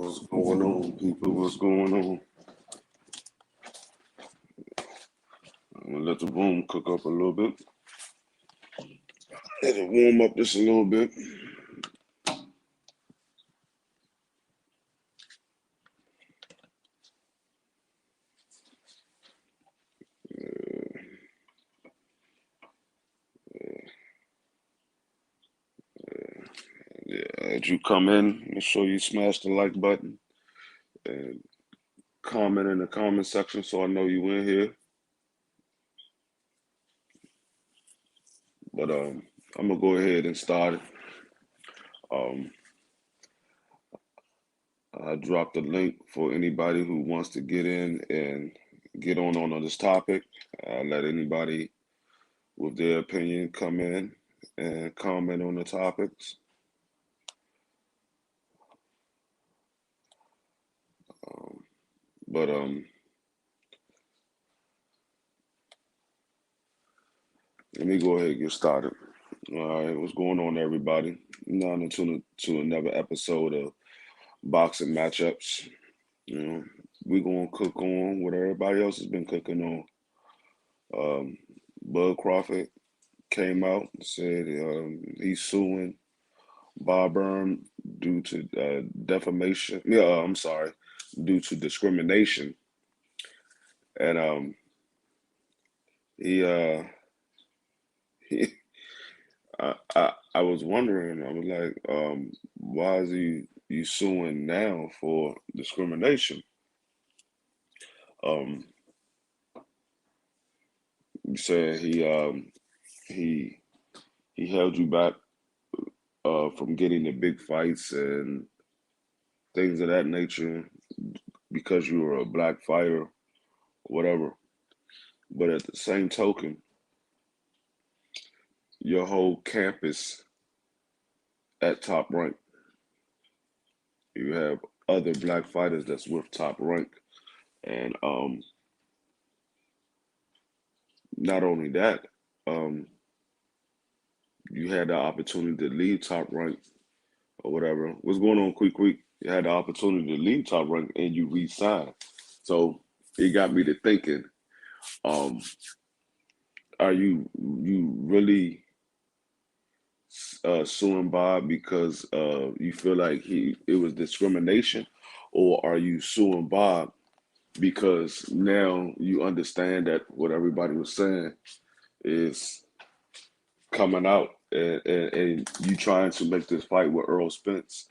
What's going on, people? What's going on? I'm gonna let the room cook up a little bit. Let it warm up just a little bit. Yeah, as you come in, make sure you smash the like button and comment in the comment section so I know you in here. But I'm gonna go ahead and start it. Um, I dropped the link for anybody who wants to get in and get on this topic. Let anybody with their opinion come in and comment on the topics. Um, but let me go ahead and get started. All right, what's going on, everybody? Now to another episode of Boxing Matchups. You know, we're gonna cook on what everybody else has been cooking on. Bud Crawford came out and said he's suing Bob Byrne due to defamation. Yeah, I'm sorry, due to discrimination, and he he. I was wondering. I was like, why is he suing now for discrimination? Um, you said he he held you back from getting the big fights and things of that nature because you were a black fighter, whatever. But at the same token, your whole campus at Top Rank. You have other black fighters that's with Top Rank, and not only that, um, you had the opportunity to leave Top Rank or whatever. What's going on, Quick Quick? You had the opportunity to leave Top Rank and you re-signed. So it got me to thinking, um, are you really suing Bob because you feel like it was discrimination, or are you suing Bob because now you understand that what everybody was saying is coming out, and you trying to make this fight with Earl Spence,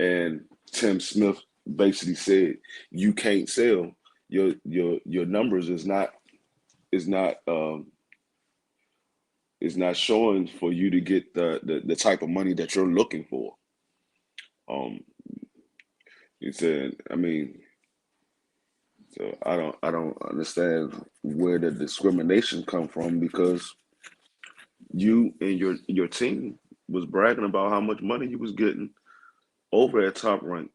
and Tim Smith basically said you can't sell your numbers is not is not showing for you to get the type of money that you're looking for. Um, he said, I mean, so I don't understand where the discrimination come from, because you and your team was bragging about how much money you was getting over at Top Rank,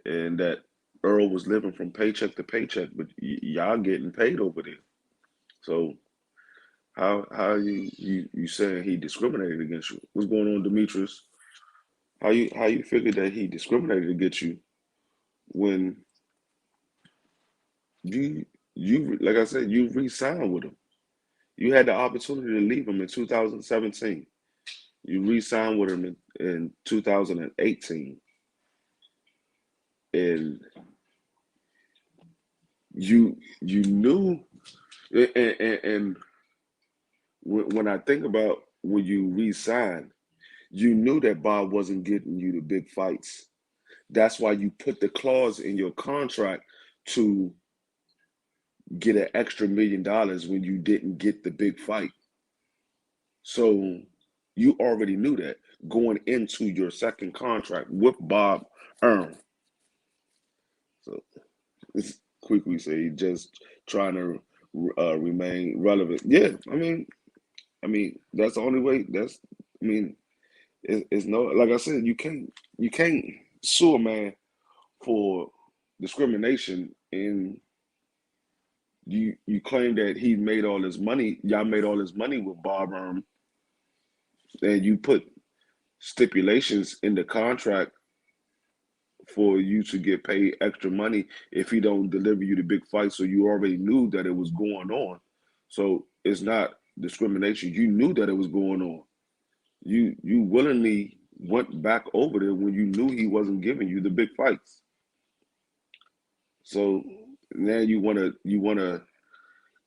and that Earl was living from paycheck to paycheck, but y'all getting paid over there. So how you saying he discriminated against you? What's going on, Demetrius? How you figure that he discriminated against you when you like I said, you re-signed with him. You had the opportunity to leave him in 2017. You re-signed with him in 2018, and you knew. And when I think about when you re-signed, you knew that Bob wasn't getting you the big fights. That's why you put the clause in your contract to get an extra $1 million when you didn't get the big fight. So you already knew that going into your second contract with Bob Earn. So it's quickly say just trying to remain relevant. Yeah, I mean that's the only way. I mean it's no, like I said, you can't sue a man for discrimination, and you claim that he made all his money. Y'all made all his money with Bob Earn, and you put stipulations in the contract for you to get paid extra money if he don't deliver you the big fight. So you already knew that it was going on. So it's not discrimination. You knew that it was going on. You willingly went back over there when you knew he wasn't giving you the big fights. So now you wanna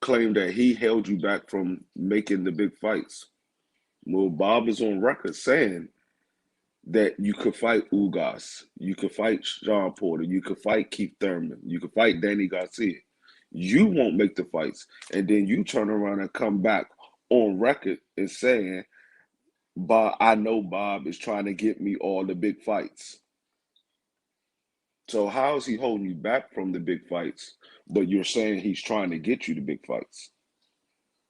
claim that he held you back from making the big fights. Well, Bob is on record saying that you could fight Ugas, you could fight Sean Porter, you could fight Keith Thurman, you could fight Danny Garcia. You won't make the fights, and then you turn around and come back on record and saying, "Bob, I know Bob is trying to get me all the big fights." So how is he holding you back from the big fights, but you're saying he's trying to get you the big fights?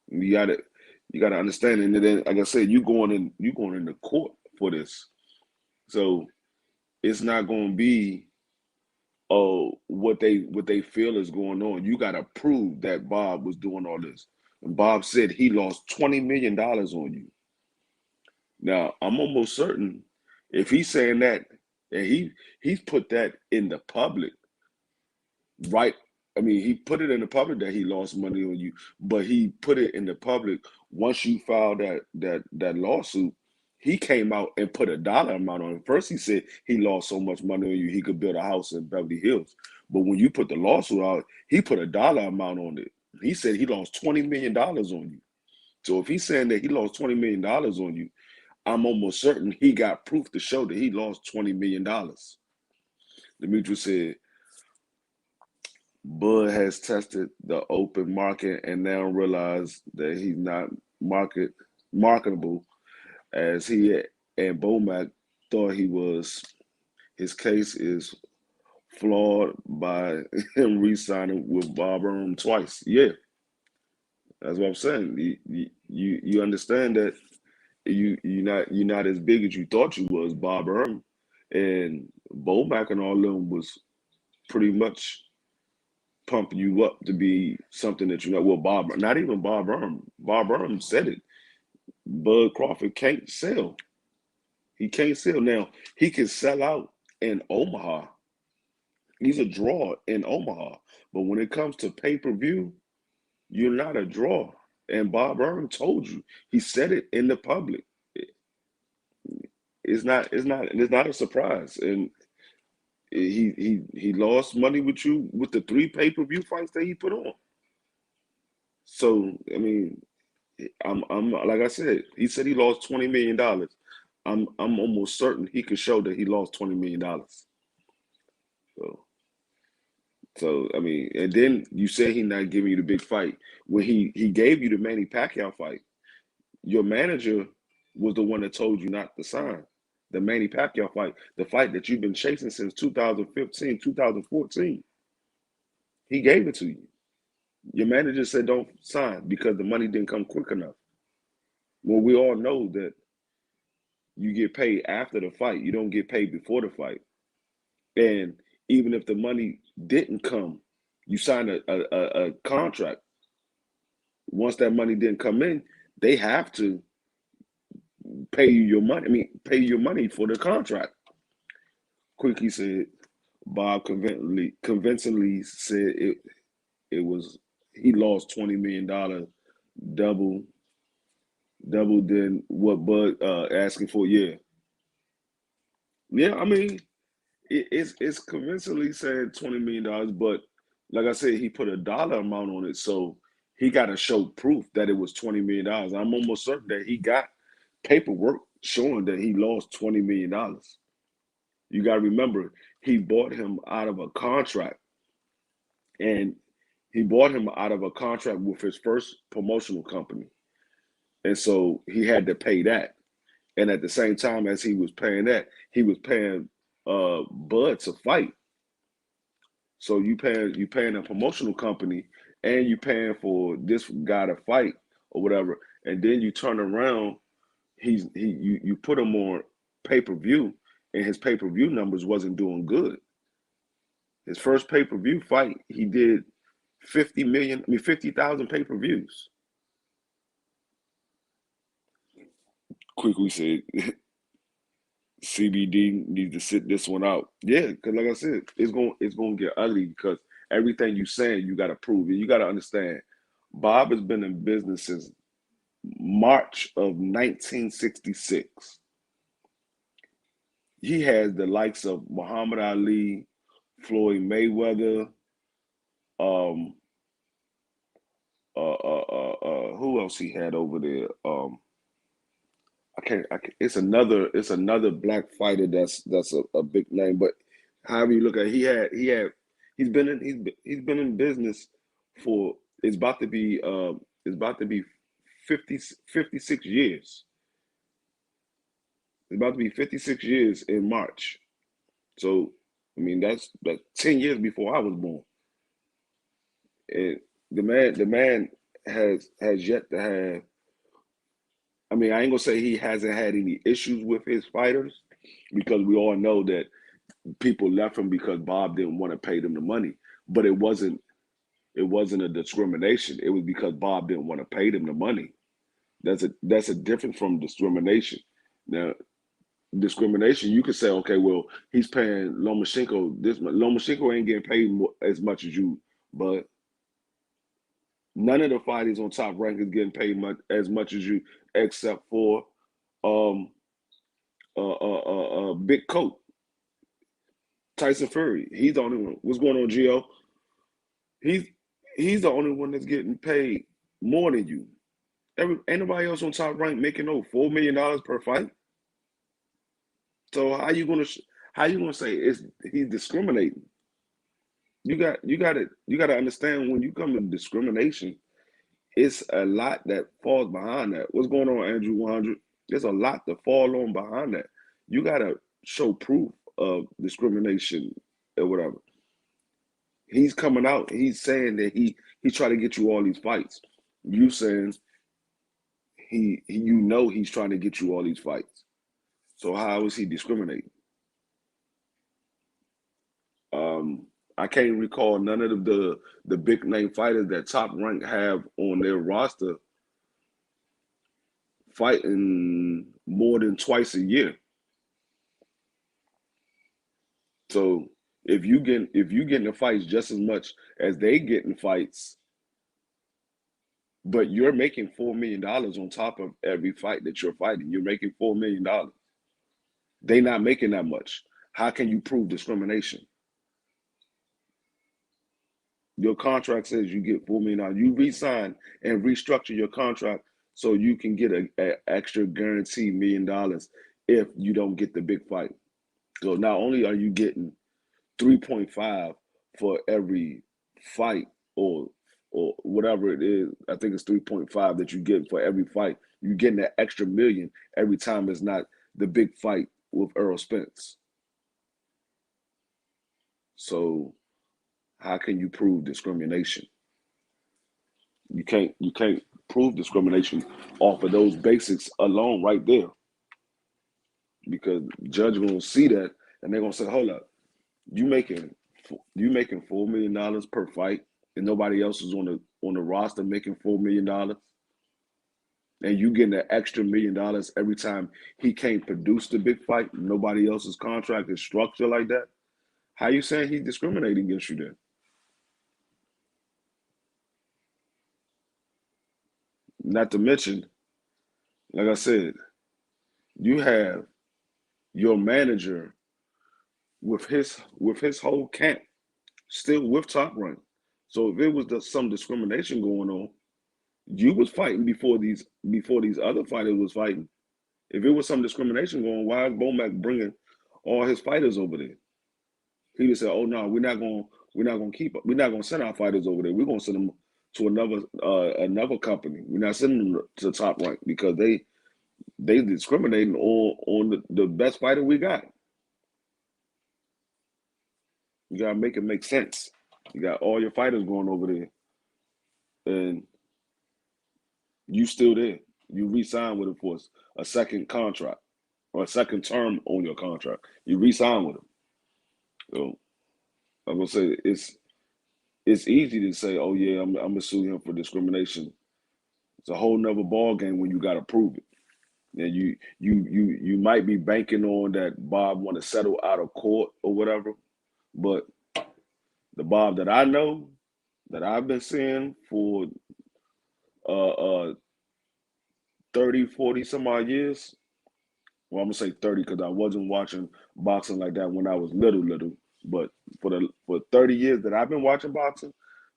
You gotta you gotta understand. And then, like I said, you going into court for this. So it's not going to be what they feel is going on. You got to prove that Bob was doing all this. And Bob said he lost $20 million on you. Now I'm almost certain if he's saying that, and he's put that in the public, right? I mean, he put it in the public that he lost money on you, but he put it in the public once you filed that lawsuit. He came out and put a dollar amount on it. First, he said he lost so much money on you he could build a house in Beverly Hills. But when you put the lawsuit out, he put a dollar amount on it. He said he lost $20 million on you. So if he's saying that he lost $20 million on you, I'm almost certain he got proof to show that he lost $20 million. Demetrius said, Bud has tested the open market and now realized that he's not marketable as he and Bomac thought he was. His case is flawed by him re-signing with Bob Earl twice. Yeah, that's what I'm saying. You understand that you're not as big as you thought you was, Bob Earl, and Bomac and all of them was pretty much pumping you up to be something that you're not. Well, not even Bob Earl. Bob Earl said it. Bud Crawford can't sell. He can't sell. Now, he can sell out in Omaha. He's a draw in Omaha. But when it comes to pay-per-view, you're not a draw. And Bob Earl told you. He said it in the public. It's not a surprise. And he lost money with you with the 3 pay-per-view fights that he put on. So, I mean, I'm like I said, he said he lost $20 million. I'm almost certain he could show that he lost $20 million. So I mean, and then you say he not giving you the big fight. When he gave you the Manny Pacquiao fight, your manager was the one that told you not to sign. The Manny Pacquiao fight, the fight that you've been chasing since 2015, 2014. He gave it to you. Your manager said don't sign because the money didn't come quick enough. Well, we all know that you get paid after the fight. You don't get paid before the fight. And even if the money didn't come, you signed a contract. Once that money didn't come in, they have to pay you your money. I mean, pay your money for the contract. Quickie said Bob convincingly said it was he lost $20 million, double than what Bud asking for. Yeah, yeah. I mean, it's convincingly saying $20 million, but like I said, he put a dollar amount on it, so he got to show proof that it was $20 million. I'm almost certain that he got paperwork showing that he lost $20 million. You got to remember, he bought him out of a contract, and he bought him out of a contract with his first promotional company, and so he had to pay that. And at the same time as he was paying that, he was paying Bud to fight. So you paying a promotional company and you paying for this guy to fight or whatever, and then you turn around, you put him on pay-per-view, and his pay-per-view numbers wasn't doing good. His first pay-per-view fight, he did 50,000 pay-per-views. Quickly said CBD needs to sit this one out. Yeah, because like I said, it's gonna get ugly because everything you saying you got to prove it. You got to understand. Bob has been in business since March of 1966. He has the likes of Muhammad Ali, Floyd Mayweather, um, who else he had over there? I can't. It's another black fighter that's a big name. But however you look at it, he's been in business for it's about to be 50 56 years. It's about to be 56 years in March. So I mean that's 10 years before I was born. And the man has yet to have. I mean, I ain't gonna say he hasn't had any issues with his fighters because we all know that people left him because Bob didn't want to pay them the money. But it wasn't a discrimination. It was because Bob didn't want to pay them the money. That's a difference from discrimination. Now, discrimination, you could say, okay, well, he's paying Lomachenko this much. Lomachenko ain't getting paid as much as you, but none of the fighters on Top Rank is getting paid as much as you, except for um Big Coat, Tyson Fury. He's the only one. What's going on, Gio? He's he's the only one that's getting paid more than you. Ain't nobody else on Top Rank making no $4 million per fight. So how you gonna say he's discriminating? You got to understand when you come to discrimination, it's a lot that falls behind that. What's going on, Andrew 100? There's a lot to fall on behind that. You got to show proof of discrimination or whatever. He's coming out. He's saying that he tried to get you all these fights. You saying he's trying to get you all these fights. So how is he discriminating? Um, I can't recall none of the big name fighters that Top Rank have on their roster fighting more than twice a year. So if you getting the fights just as much as they getting fights, but you're making $4 million on top of every fight that you're fighting, you're making $4 million. They not making that much. How can you prove discrimination? Your contract says you get $4 million. You resign and restructure your contract so you can get a extra guaranteed $1 million if you don't get the big fight. So not only are you getting 3.5 for every fight or whatever it is, I think it's 3.5 that you get for every fight. You're getting that extra million every time it's not the big fight with Earl Spence. So how can you prove discrimination? You can't prove discrimination off of those basics alone right there because the judge gonna see that and they're gonna say, hold up, you making you making $4 million per fight and nobody else is on the roster making $4 million and you getting an extra $1 million every time he can't produce the big fight. Nobody else's contract is structured like that. How you saying he's discriminating against you then? Not to mention, like I said, you have your manager with his whole camp still with Top Rank. So if it was some discrimination going on, you was fighting before these other fighters was fighting. If it was some discrimination going, why is Bomac bringing all his fighters over there? He would say, "Oh no, we're not gonna send our fighters over there. We're gonna send them to another company. We're not sending them to Top Rank because they discriminating on the best fighter we got. You gotta make it make sense. You got all your fighters going over there, and you still there. You re-sign with him for a second contract or a second term on your contract. You re-sign with him. So I'm gonna say it's easy to say, oh yeah, I'm gonna sue him for discrimination. It's a whole nother ball game when you gotta prove it. And you might be banking on that Bob want to settle out of court or whatever, but the Bob that I know, that I've been seeing for uh, uh 30, 40 some odd years. Well, I'm gonna say 30 because I wasn't watching boxing like that when I was little. But for 30 years that I've been watching boxing,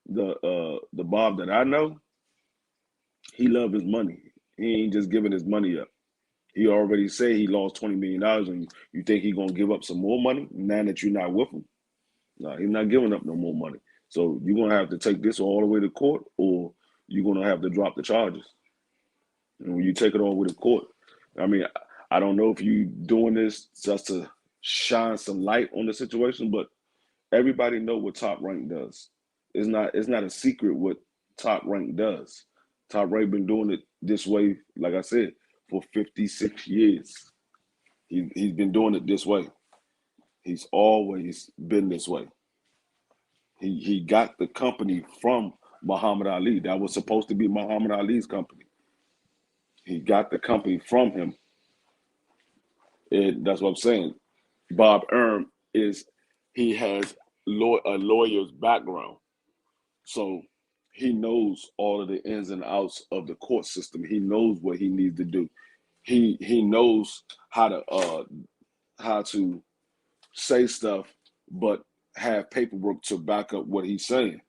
the Bob that I know, he love his money. He ain't just giving his money up. He already said he lost $20 million, and you think he gonna give up some more money now that you're not with him? No, he's not giving up no more money. So you're gonna have to take this all the way to court, or you're gonna have to drop the charges. And when you take it all the way to court, I mean, I don't know if you doing this just to shine some light on the situation, but everybody know what Top Rank does. It's not a secret what Top Rank does. Top Rank been doing it this way, like I said, for 56 years. He's been doing it this way. He's always been this way. He got the company from Muhammad Ali. That was supposed to be Muhammad Ali's company. He got the company from him. And that's what I'm saying. Bob Erm he has a lawyer's background. So he knows all of the ins and outs of the court system. He knows what he needs to do. He knows how to say stuff, but have paperwork to back up what he's saying.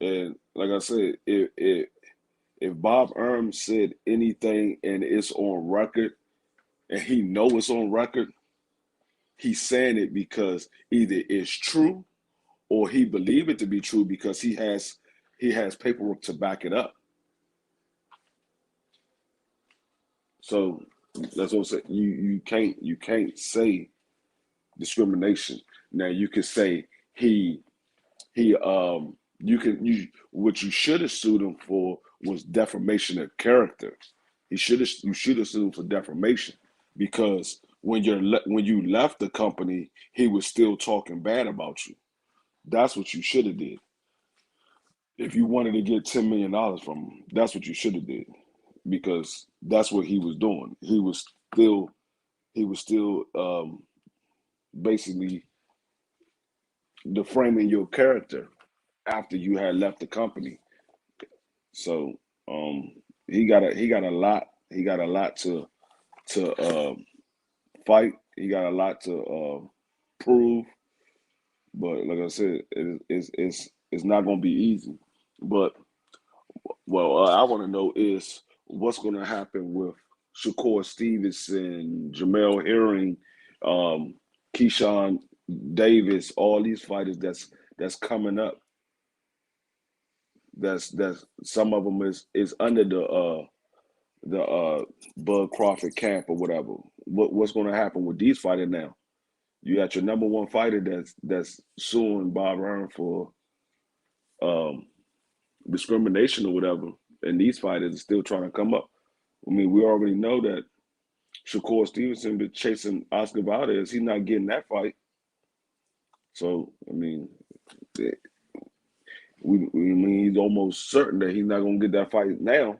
And like I said, if Bob Erm said anything and it's on record, and he know it's on record, he's saying it because either it's true or he believe it to be true because he has paperwork to back it up. So that's what I'm saying. You can't say discrimination. Now you could say he you what you should have sued him for was defamation of character. You should have sued him for defamation because when you left the company, he was still talking bad about you. That's what you should have did. If you wanted to get $10 million from him, that's what you should have did because that's what he was doing. He was still basically deframing your character after you had left the company. So um, he got a lot to fight. He got a lot to prove. But like I said, it's not going to be easy. But I want to know is what's going to happen with Shakur Stevenson, Jamel Herring, um, Keyshawn Davis, all these fighters that's coming up. That's some of them is under the Bud Crawford camp or whatever. What's going to happen with these fighters now? You got your number one fighter that's suing Bob Hearn for um, discrimination or whatever, and these fighters are still trying to come up. I mean, we already know that Shakur Stevenson been chasing Oscar Valdez. He's not getting that fight. So I mean, he's almost certain that he's not gonna get that fight now.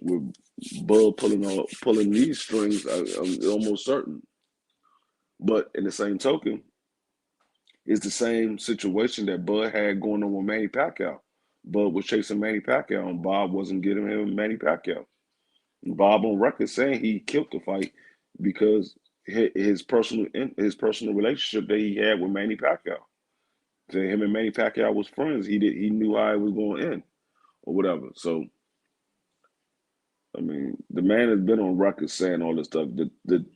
With Bud pulling these strings, I'm almost certain. But in the same token, it's the same situation that Bud had going on with Manny Pacquiao. Bud was chasing Manny Pacquiao, and Bob wasn't getting him Manny Pacquiao. And Bob on record saying he killed the fight because his personal relationship that he had with Manny Pacquiao. So him and Manny Pacquiao was friends. He knew how it was going to end or whatever. So I mean, the man has been on record saying all this stuff.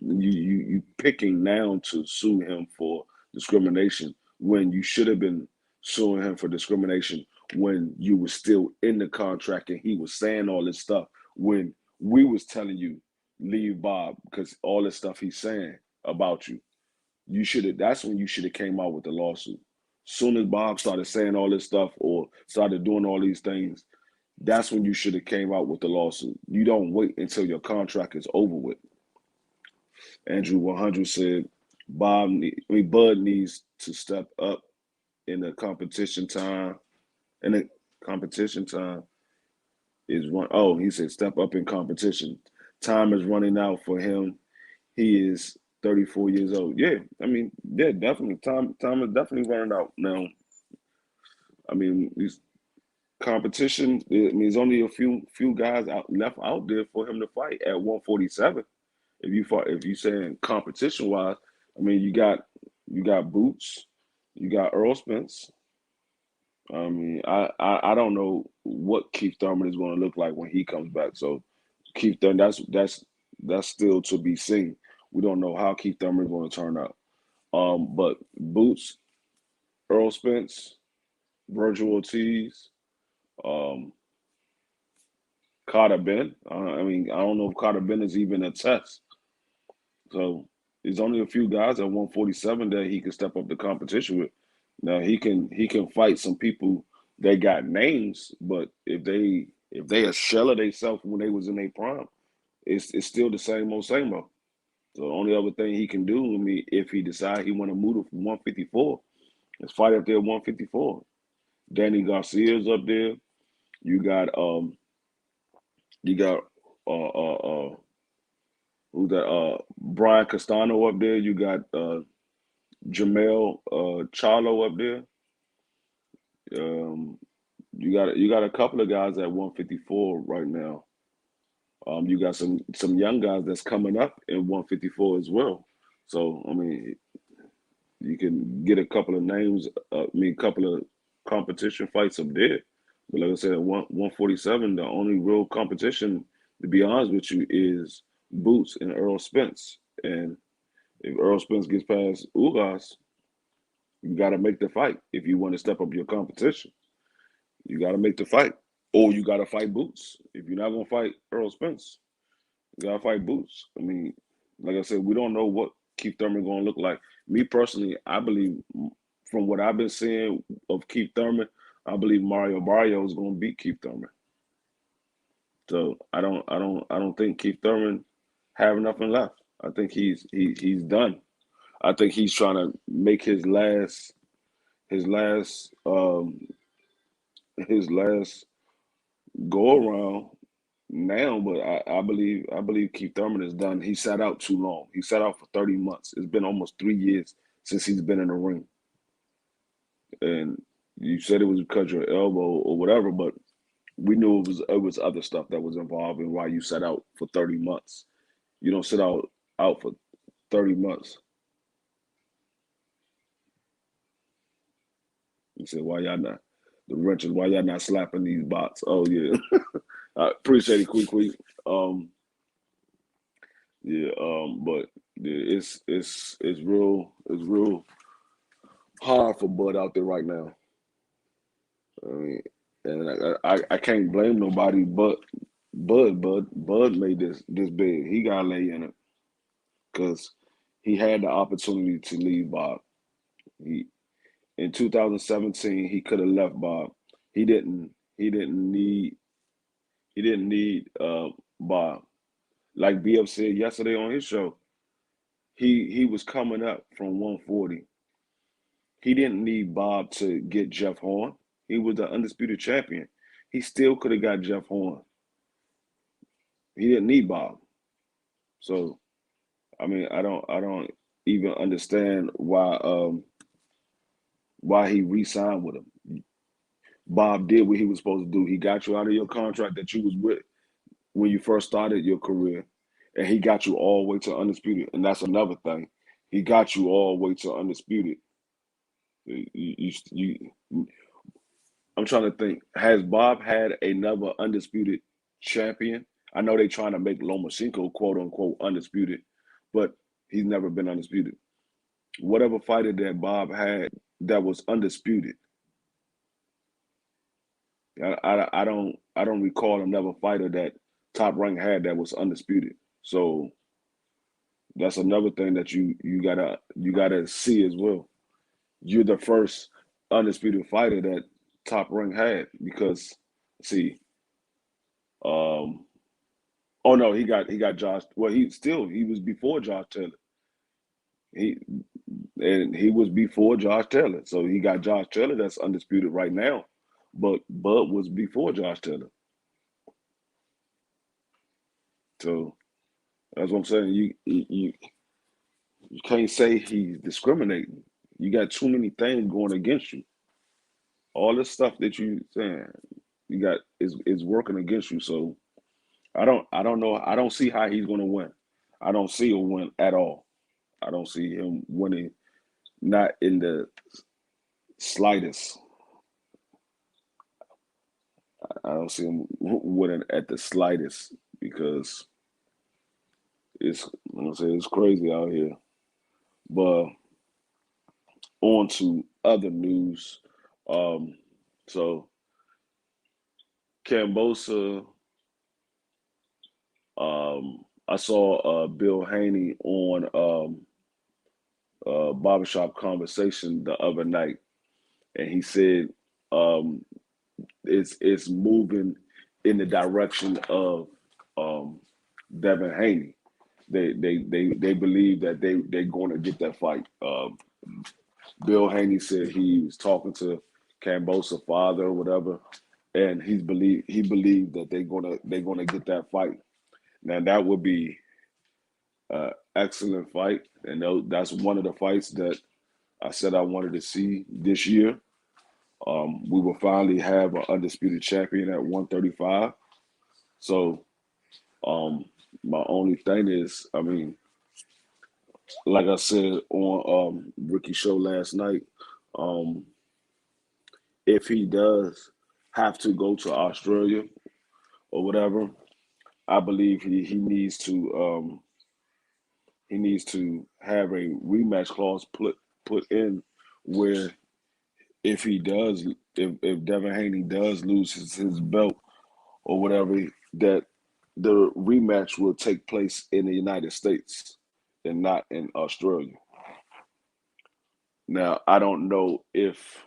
You picking now to sue him for discrimination when you should have been suing him for discrimination when you were still in the contract and he was saying all this stuff when we was telling you leave Bob because all this stuff he's saying about you. You should have. That's when you should have came out with the lawsuit. Soon as Bob started saying all this stuff or started doing all these things, that's when you should have came out with the lawsuit. You don't wait until your contract is over with. Andrew 100 said, Bud needs to step up in the competition time. In the competition time, is run. Oh, he said step up in competition. Time is running out for him. He is 34 years old. Yeah, I mean, yeah, definitely. Time is definitely running out now. I mean, these competition. I mean, there's only a few guys left out there for him to fight at 147. If you saying competition wise, I mean, you got Boots, you got Earl Spence. I mean, I don't know what Keith Thurman is going to look like when he comes back. So Keith Thurman, that's still to be seen. We don't know how Keith Thurman is going to turn out. But Boots, Earl Spence, Virgil Ortiz, um, Carter Ben. I mean, I don't know if Carter Ben is even a test. So there's only a few guys at 147 that he can step up the competition with. Now he can fight some people that got names, but if they a shell of themselves when they was in their prime, it's still the same old. So the only other thing he can do, I mean, if he decide he want to move to 154, is fight up there at 154. Danny Garcia's up there. You got you got who's that Brian Castano up there. You got Jamel Charlo up there. Um, you got a couple of guys at 154 right now. You got some young guys that's coming up in 154 as well. So I mean, you can get a couple of names. I mean, a couple of competition fights up there. But like I said, 147, the only real competition, to be honest with you, is Boots and Earl Spence. And if Earl Spence gets past Ugas, you got to make the fight if you want to step up your competition. You got to make the fight, or you got to fight Boots. If you're not gonna fight Earl Spence, you got to fight Boots. I mean, like I said, we don't know what Keith Thurman gonna look like. Me personally, I believe from what I've been seeing of Keith Thurman, I believe Mario Barrio is gonna beat Keith Thurman. So I don't think Keith Thurman have nothing left. I think he's done. I think he's trying to make his last his last go around now, but I believe Keith Thurman is done. He sat out too long. He sat out for 30 months. It's been almost 3 years since he's been in the ring. And you said it was because your elbow or whatever, but we knew it was other stuff that was involved in why you sat out for 30 months. You don't sit out for 30 months. You said why y'all not the wrenches, why y'all not slapping these bots? Oh yeah. I appreciate it, quick. Um yeah, but yeah, it's real hard for Bud out there right now. I mean, and I can't blame nobody but Bud made this big. He got to lay in it because he had the opportunity to leave Bob. He in 2017 he could have left Bob. He didn't. He didn't need. He didn't need Bob. Like BF said yesterday on his show, he was coming up from 140. He didn't need Bob to get Jeff Horn. He was the undisputed champion. He still could have got Jeff Horn. He didn't need Bob. So I mean, I don't even understand why he re-signed with him. Bob did what he was supposed to do. He got you out of your contract that you was with when you first started your career, and he got you all the way to undisputed. And that's another thing. He got you all the way to undisputed. You, I'm trying to think. Has Bob had another undisputed champion? I know they're trying to make Lomachenko quote unquote undisputed, but he's never been undisputed. Whatever fighter that Bob had that was undisputed, I don't recall another fighter that Top Rank had that was undisputed. So that's another thing that you gotta see as well. You're the first undisputed fighter that Top Rank had because see, um, oh no, he got Josh. Well, he was before Josh Taylor. He he was before Josh Taylor, so he got Josh Taylor that's undisputed right now. But Bud was before Josh Taylor. So that's what I'm saying. You can't say he's discriminating. You got too many things going against you. All this stuff that you saying you got is working against you. So I don't know. I don't see how he's gonna win. I don't see a win at all. I don't see him winning, not in the slightest. I don't see him winning at the slightest because it's I'm gonna say it's crazy out here. But on to other news. Um, so Cambosa, I saw Bill Haney on Barbershop Conversation the other night, and he said um, it's moving in the direction of um, Devin Haney. They believe that they're going to get that fight. Bill Haney said he was talking to Cambosa's father or whatever, and he believed that they're gonna get that fight. Now that would be an excellent fight, and that's one of the fights that I said I wanted to see this year. We will finally have an undisputed champion at 135. So um, my only thing is, I mean, like I said on Ricky's show last night, um, if he does have to go to Australia or whatever, I believe he needs to have a rematch clause put in where if he does if Devin Haney does lose his belt or whatever, that the rematch will take place in the United States and not in Australia. Now I don't know if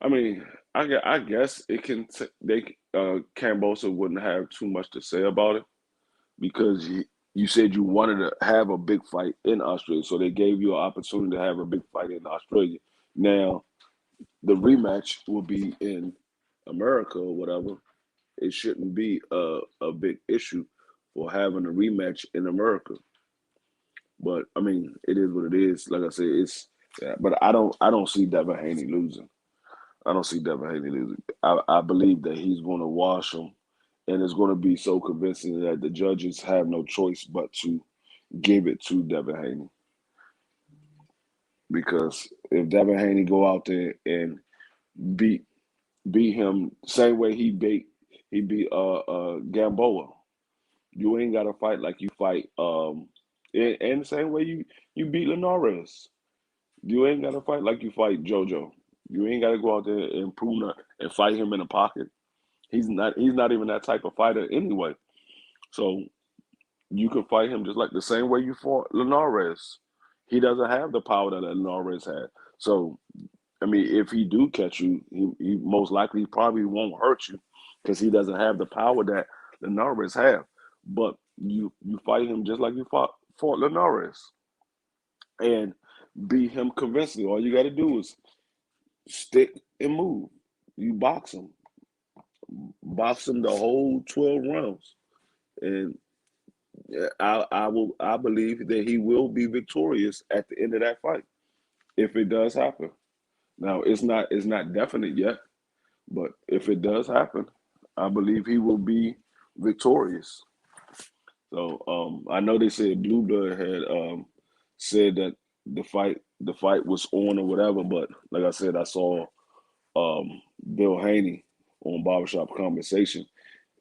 I mean I guess it can they Cambosa wouldn't have too much to say about it because you said you wanted to have a big fight in Australia, so they gave you an opportunity to have a big fight in Australia. Now the rematch will be in America or whatever. It shouldn't be a big issue for having a rematch in America. But I mean, it is what it is. Like I said, it's yeah, but I don't see Devin Haney losing. I don't see Devin Haney losing. I believe that he's going to wash him, and it's going to be so convincing that the judges have no choice but to give it to Devin Haney. Because if Devin Haney go out there and beat beat him same way he beat Gamboa, you ain't got to fight like you fight and the same way you beat Linares. You ain't got to fight like you fight JoJo. You ain't got to go out there and Puna and fight him in the pocket. He's not even that type of fighter anyway. So you can fight him just like the same way you fought Linares. He doesn't have the power that Linares had. So I mean, if he do catch you, he most likely probably won't hurt you because he doesn't have the power that Linares have. But you fight him just like you fought Linares and beat him convincingly. All you got to do is stick and move. You box him the whole 12 rounds, and yeah, I believe that he will be victorious at the end of that fight if it does happen. Now it's not definite yet, but if it does happen, I believe he will be victorious. So I know they said Blue Blood had said that the fight was on or whatever, but like I said, I saw Bill Haney on Barbershop Conversation,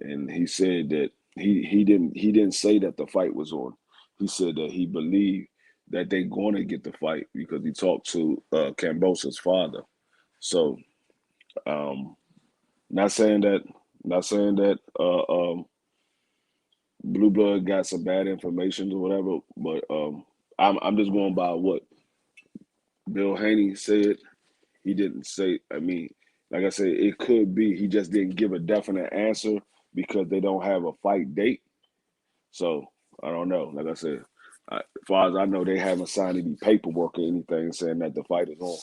and he said that he didn't say that the fight was on. He said that he believed that they're going to get the fight because he talked to Cambosa's father. So um, not saying that Blue Blood got some bad information or whatever, but I'm just going by what Bill Haney said. He didn't say. I mean, like I said, it could be he just didn't give a definite answer because they don't have a fight date. So I don't know. Like I said, as far as I know, they haven't signed any paperwork or anything saying that the fight is on.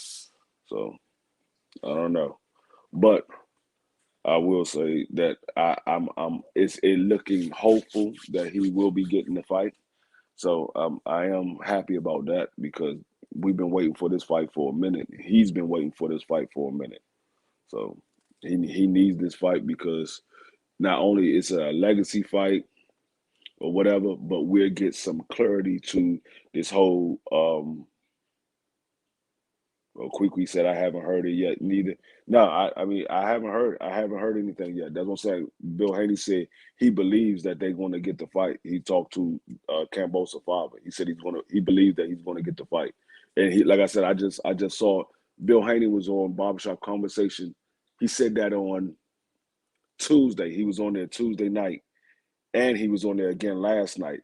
So I don't know, but I will say that I'm it's it looking hopeful that he will be getting the fight. So I am happy about that because we've been waiting for this fight for a minute. He's been waiting for this fight for a minute. So he needs this fight because not only it's a legacy fight or whatever, but we'll get some clarity to this whole well, Quickly said I haven't heard it yet. Neither. No, I mean I haven't heard anything yet. That's what I'm saying. Bill Haney said he believes that they're going to get the fight. He talked to Cambosa father. He said he believes that he's going to get the fight. And he, like I said, I just saw Bill Haney was on Barbershop Conversation. He said that on Tuesday. He was on there Tuesday night, and he was on there again last night.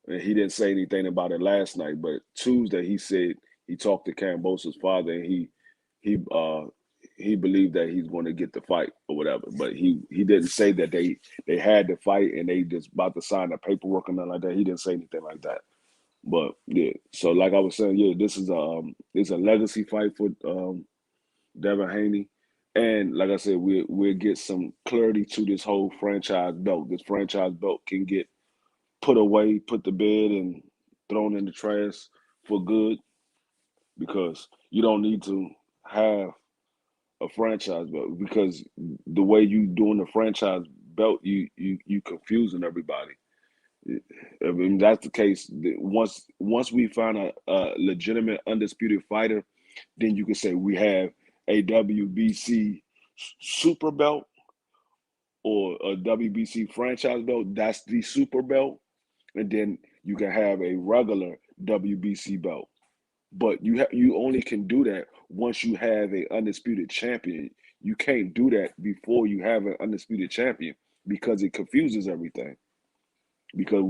And he didn't say anything about it last night, but Tuesday he said he talked to Cambosa's father, and he uh he believed that he's going to get the fight or whatever. But he didn't say that they had the fight and they just about to sign the paperwork and nothing like that. He didn't say anything like that. But yeah, so like I was saying, yeah, this is it's a legacy fight for Devin Haney. And like I said, we'll get some clarity to this whole franchise belt. This franchise belt can get put away, put to bed, and thrown in the trash for good because you don't need to have a franchise belt because the way you doing the franchise belt, you confusing everybody. I mean that's the case. Once we find a legitimate undisputed fighter, then you can say we have a WBC super belt or a WBC franchise belt. That's the super belt, and then you can have a regular WBC belt. But you only can do that once you have a undisputed champion. You can't do that before you have an undisputed champion because it confuses everything. Because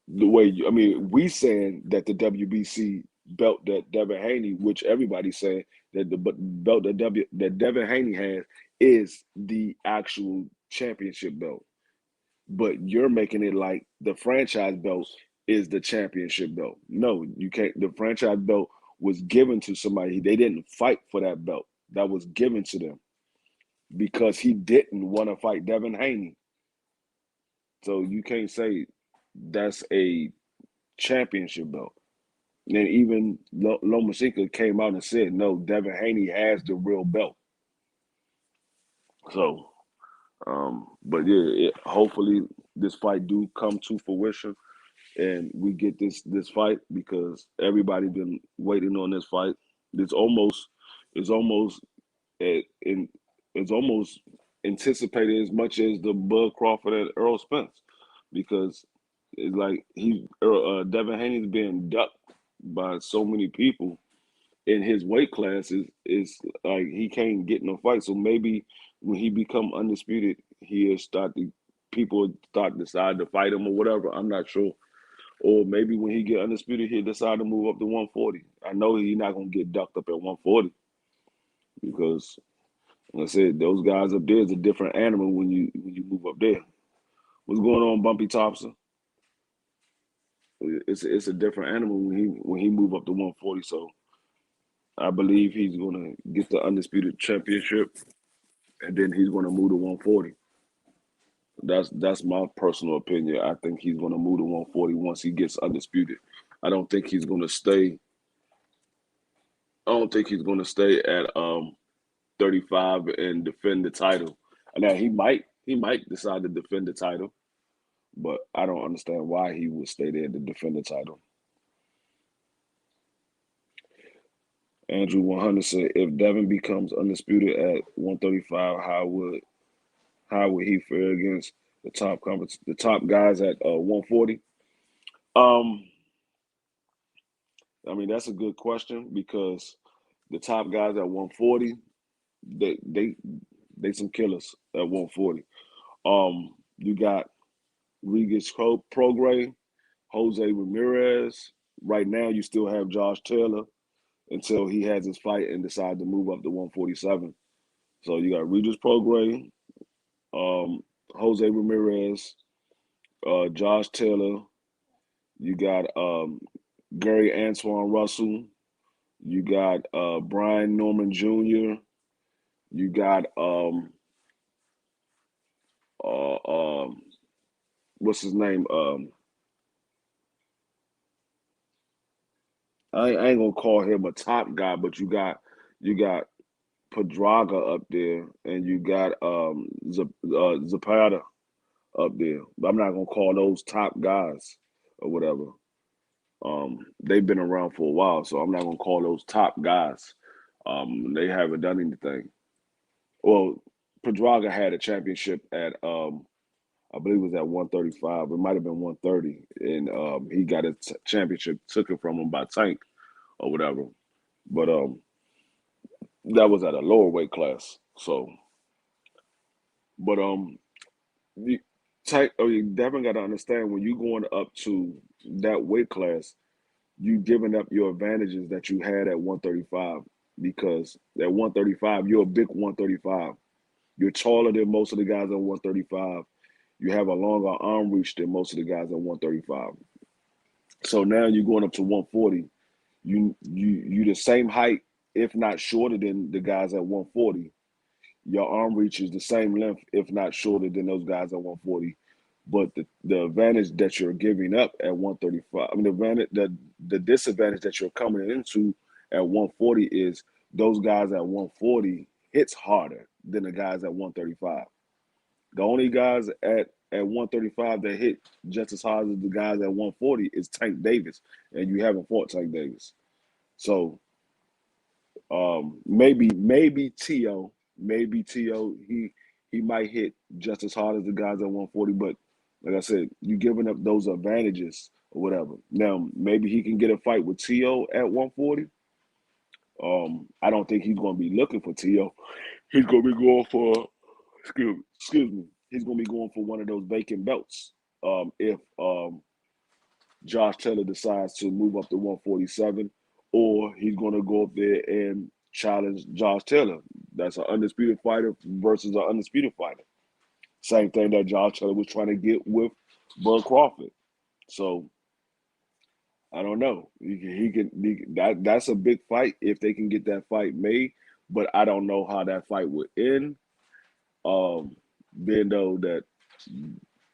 the way I mean, we saying that the WBC belt that Devin Haney, which everybody's saying that the belt that Devin Haney has is the actual championship belt, but you're making it like the franchise belt is the championship belt. No, you can't. The franchise belt was given to somebody. They didn't fight for that belt. That was given to them because he didn't want to fight Devin Haney. So you can't say that's a championship belt. And even Lomachenko came out and said, no, Devin Haney has the real belt. So, but yeah, hopefully this fight do come to fruition and we get this fight because everybody been waiting on this fight. It's almost it's almost in it's almost anticipated as much as the Bud Crawford and Earl Spence because it's like Devin Haney's being ducked by so many people in his weight class is like he can't get no fight. So maybe when he become undisputed, he'll start to people start decide to fight him or whatever. I'm not sure. Or maybe when he get undisputed, he'll decide to move up to 140. I know he's not gonna get ducked up at 140 because, like I said, those guys up there is a different animal when you move up there. What's going on, Bumpy Thompson? It's a different animal when he move up to 140. So I believe he's gonna get the undisputed championship, and then he's gonna move to 140. That's my personal opinion. I think he's gonna move to 140 once he gets undisputed. I don't think he's gonna stay I don't think he's going to stay at 35 and defend the title. Now he might decide to defend the title, but I don't understand why he would stay there to defend the title. Andrew 100 said, if Devin becomes undisputed at 135, how would he fare against the top guys at 140? Um, I mean that's a good question because the top guys at 140 they they they some killers at 140. You got Regis Prograis, Jose Ramirez. Right now, you still have Josh Taylor until he has his fight and decide to move up to 147. So you got Regis Prograis, Jose Ramirez, Josh Taylor. You got Gary Antoine Russell. You got Brian Norman Jr. You got uh, what's his name? I ain't gonna call him a top guy, but you got Pedraga up there, and you got Zapata up there. But I'm not gonna call those top guys or whatever. They've been around for a while, so I'm not gonna call those top guys. They haven't done anything. Well, Pedraga had a championship at I believe it was at 135. It might have been 130, and he got a championship took it from him by Tank or whatever. But that was at a lower weight class. So, but you Tank, you definitely got to understand when you going up to that weight class, you giving up your advantages that you had at 135 because at 135 you're a big 135. You're taller than most of the guys at 135. You have a longer arm reach than most of the guys at 135. So now you're going up to 140. You the same height, if not shorter than the guys at 140. Your arm reach is the same length, if not shorter than those guys at 140. But the advantage that you're giving up at 135, I mean the disadvantage that you're coming into at 140 is those guys at 140 hits harder than the guys at 135. The only guys at 135 that hit just as hard as the guys at 140 is Tank Davis, and you haven't fought Tank Davis. So maybe T.O. He might hit just as hard as the guys at 140, but like I said, you giving up those advantages or whatever. Now maybe he can get a fight with T.O. at 140. I don't think he's going to be looking for T.O. He's going to be going for excuse me. He's going to be going for one of those vacant belts. If Josh Taylor decides to move up to 147, or he's going to go up there and challenge Josh Taylor. That's an undisputed fighter versus an undisputed fighter. Same thing that Josh Taylor was trying to get with Bud Crawford. So I don't know. That's a big fight if they can get that fight made. But I don't know how that fight would end. Being though that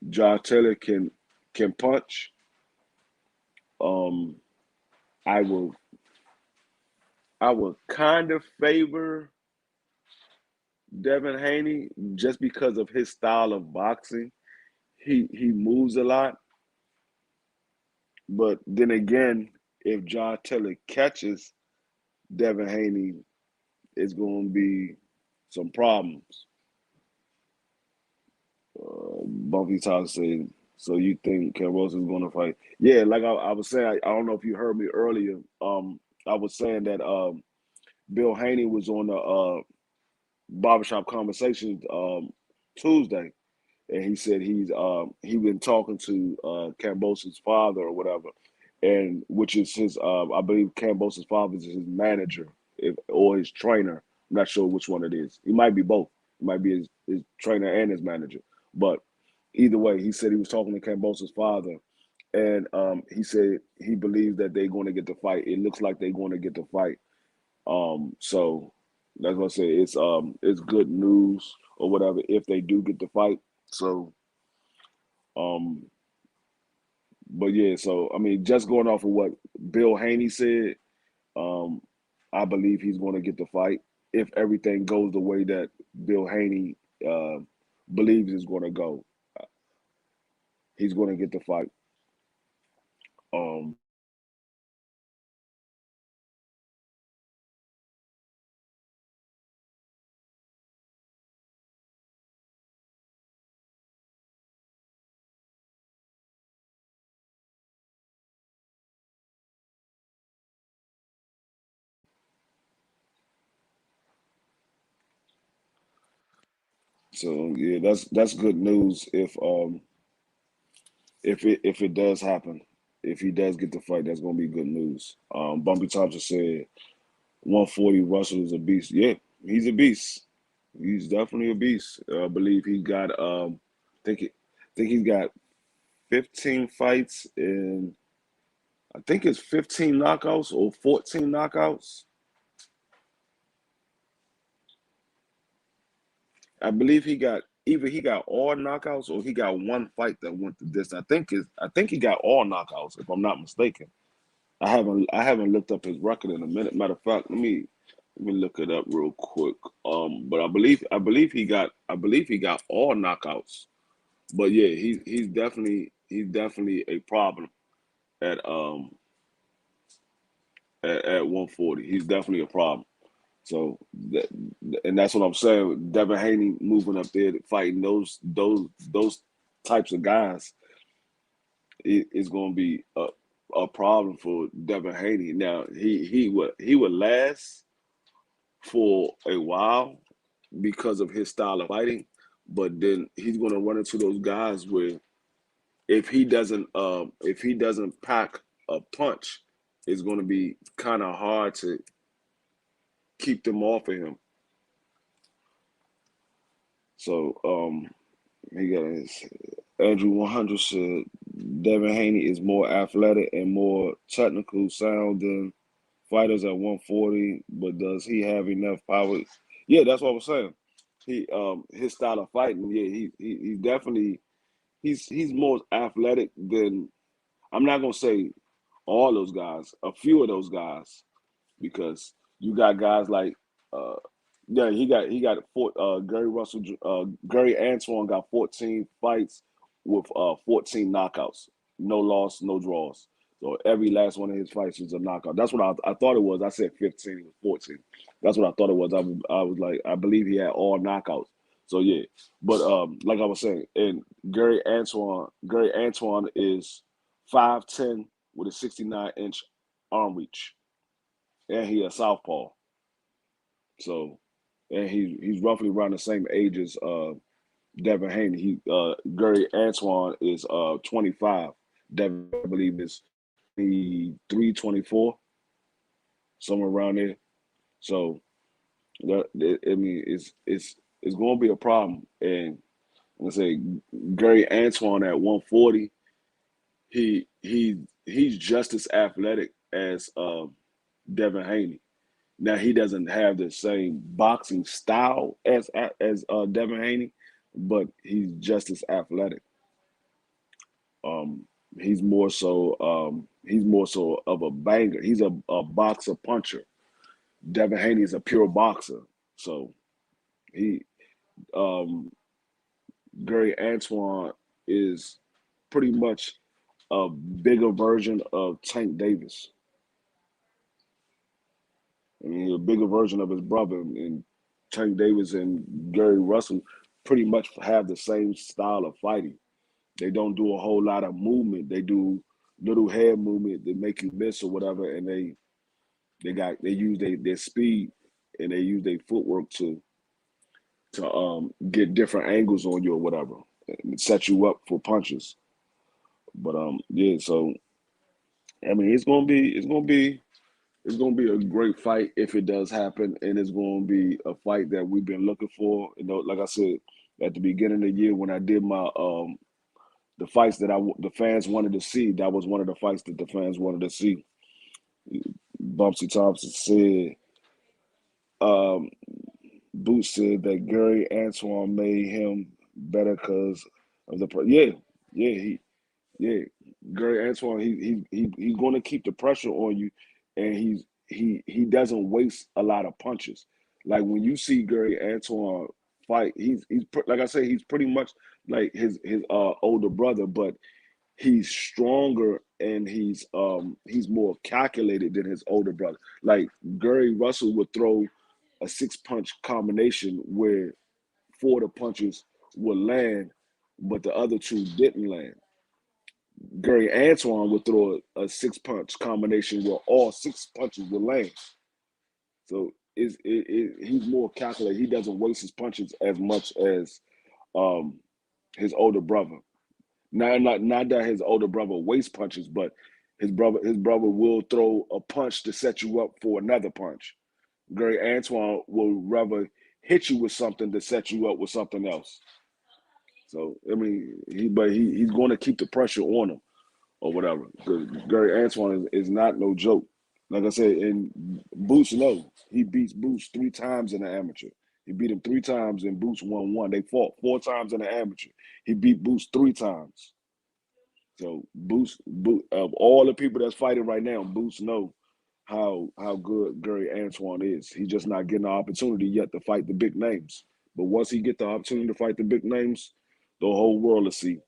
Josh Taylor can punch, um, I will I would kind of favor Devin Haney just because of his style of boxing. He moves a lot, but then again, if John Taylor catches Devin Haney, it's going to be some problems. Bumpy Todd said, "So you think Campbell is going to fight?" Yeah, like I was saying, I don't know if you heard me earlier. I was saying that Bill Haney was on the barbershop conversations Tuesday, and he said he been talking to Cambosa's father or whatever, and which is his I believe Cambosa's father is his manager or his trainer. I'm not sure which one it is. He might be both. He might be his trainer and his manager. But either way, he said he was talking to Cambosa's father, and he said he believes that they're going to get the fight. It looks like they're going to get the fight. So that's what I say. It's good news or whatever if they do get the fight. So um, but yeah, so I mean, just going off of what Bill Haney said, um, I believe he's going to get the fight if everything goes the way that Bill Haney uh, believes is going to go. He's going to get the fight. Um, so yeah, that's good news if it does happen. If he does get the fight, that's going to be good news. Bumpy Thompson said 140 Russell is a beast. Yeah, he's a beast. He's definitely a beast. I believe he got think he, think he's got 15 fights and I think it's 15 knockouts or 14 knockouts. I believe he got either he got all knockouts or he got one fight that went the distance. I think he got all knockouts, if I'm not mistaken. I haven't looked up his record in a minute. Matter of fact, let me look it up real quick. But I believe he got all knockouts. But yeah, he's definitely a problem at at 140. He's definitely a problem. So that, and that's what I'm saying. Devin Haney moving up there fighting those types of guys is going to be a problem for Devin Haney. Now he would last for a while because of his style of fighting, but then he's going to run into those guys where if he doesn't pack a punch, it's going to be kind of hard to keep them off of him. So he got his Andrew 100 said Devin Haney is more athletic and more technical sound than fighters at 140, but does he have enough power? Yeah, that's what I was saying. His style of fighting, yeah, he's definitely he's more athletic than, I'm not gonna say all those guys, a few of those guys, because you got guys like uh yeah, he got Gary Russell, Gary Antoine got 14 fights with 14 knockouts, no loss, no draws. So every last one of his fights was a knockout. That's what I thought it was. I said 15, it was 14. That's what I thought it was. I was like, I believe he had all knockouts. So yeah, but like I was saying, and Gary Antoine is 5'10" with a 69-inch arm reach, and he a southpaw. So, and he's roughly around the same age as Devin Haney. Gary Antoine is 25. Devin, I believe, is 23, 24, somewhere around there. So I mean, it's going to be a problem. And let's say Gary Antoine at 140, he's just as athletic as Devin Haney. Now he doesn't have the same boxing style as Devin Haney, but he's just as athletic. Um, he's more so of a banger. He's a boxer puncher. Devin Haney is a pure boxer. So he um, Gary Antoine is pretty much a bigger version of Tank Davis. I mean, a bigger version of his brother. And Tank Davis and Gary Russell pretty much have the same style of fighting. They don't do a whole lot of movement. They do little head movement that make you miss or whatever, and they use their speed and they use their footwork to get different angles on you or whatever and set you up for punches. But yeah, so I mean it's gonna be a great fight if it does happen, and it's gonna be a fight that we've been looking for. You know, like I said at the beginning of the year when I did my the fights that the fans wanted to see, that was one of the fights that the fans wanted to see. Bumpsy Thompson said, um, Boots said that Gary Antoine made him better because of yeah, yeah, yeah, Gary Antoine, he's going to keep the pressure on you, and he doesn't waste a lot of punches. Like when you see Gary Antoine fight, like I say, he's pretty much like his older brother, but he's stronger and he's more calculated than his older brother. Like Gary Russell would throw a 6 punch combination where four of the punches would land, but the other two didn't land. Gary Antoine would throw a 6 punch combination where all 6 punches would land. So he's more calculated. He doesn't waste his punches as much as um, his older brother. Not that his older brother wastes punches, but his brother will throw a punch to set you up for another punch. Gary Antoine will rather hit you with something to set you up with something else. So I mean, he's going to keep the pressure on him or whatever. Because Gary Antoine is not no joke. Like I said, and Boots, no, he beats Boots 3 times in the amateur. He beat him 3 times, and Boots won one. They fought 4 times in the amateur. He beat Boots 3 times. So of all the people that's fighting right now, Boots know how good Gary Antoine is. He's just not getting the opportunity yet to fight the big names. But once he get the opportunity to fight the big names, the whole world will see.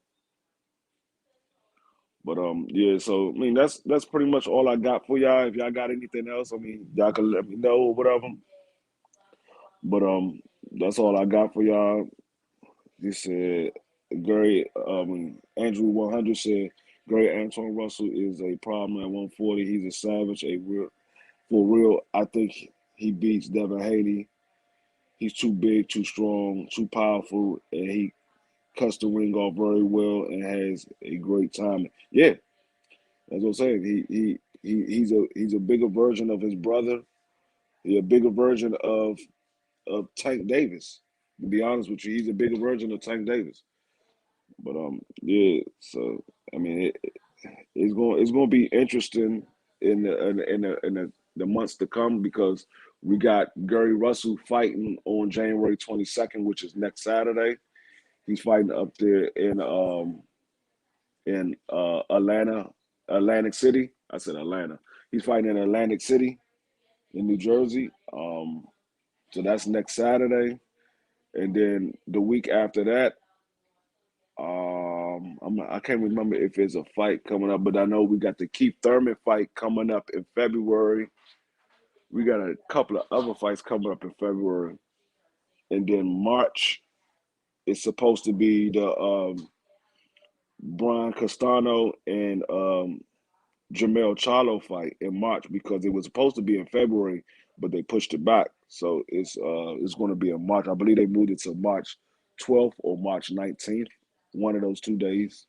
But yeah, so I mean that's pretty much all I got for y'all. If y'all got anything else, I mean y'all can let me know or whatever. But that's all I got for y'all. He said Gary Andrew 100 said Gary Antoine Russell is a problem at 140. He's a savage, a real for real. I think he beats Devin Haney. He's too big, too strong, too powerful, and he cuts the ring off very well and has a great time. Yeah, that's what I'm saying. He's a bigger version of his brother. He's a bigger version of Tank Davis. To be honest with you, he's a bigger version of Tank Davis. But yeah. So I mean, it's going to be interesting in the months to come because we got Gary Russell fighting on January 22nd, which is next Saturday. He's fighting up there in Atlantic City. I said Atlanta. He's fighting in Atlantic City in New Jersey. So that's next Saturday, and then the week after that, I can't remember if there's a fight coming up, but I know we got the Keith Thurman fight coming up in February. We got a couple of other fights coming up in February, and then March is supposed to be the Brian Castano and Jamel Charlo fight in March because it was supposed to be in February, but they pushed it back. So it's going to be in March. I believe they moved it to March 12th or March 19th, one of those 2 days.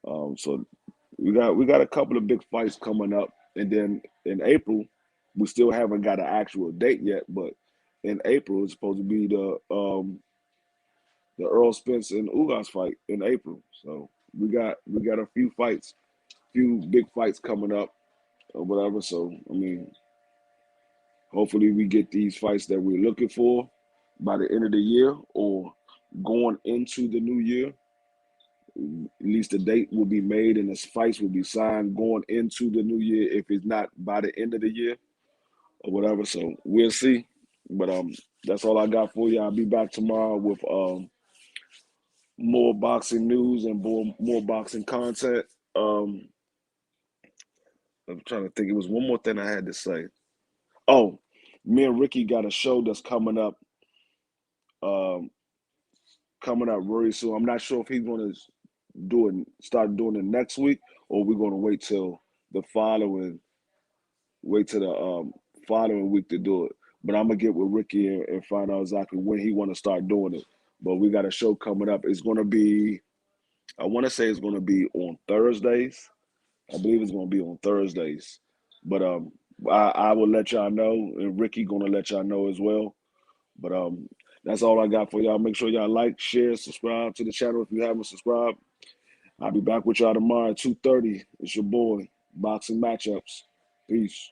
So we got a couple of big fights coming up, and then in April, we still haven't got an actual date yet, but in April it's supposed to be the Earl Spence and Ugas fight in April. So we got a few fights, few big fights coming up or whatever. So I mean, hopefully we get these fights that we're looking for by the end of the year or going into the new year. At least the date will be made and the fights will be signed going into the new year if it's not by the end of the year or whatever. So we'll see. But that's all I got for you. I'll be back tomorrow with more boxing news and more boxing content. Um I'm trying to think. It was one more thing I had to say. Oh, me and Ricky got a show that's um coming up very soon. I'm not sure if he's gonna start doing it next week or we're gonna the following wait till the following week to do it. But I'm gonna get with Ricky and find out exactly when he want to start doing it. But we got a show coming up. It's gonna be, I want to say it's gonna be on Thursdays. I believe it's gonna be on Thursdays. But I will let y'all know, and Ricky gonna let y'all know as well. But that's all I got for y'all. Make sure y'all like, share, subscribe to the channel if you haven't subscribed. I'll be back with y'all tomorrow at 2:30. It's your boy, Boxing Matchups. Peace.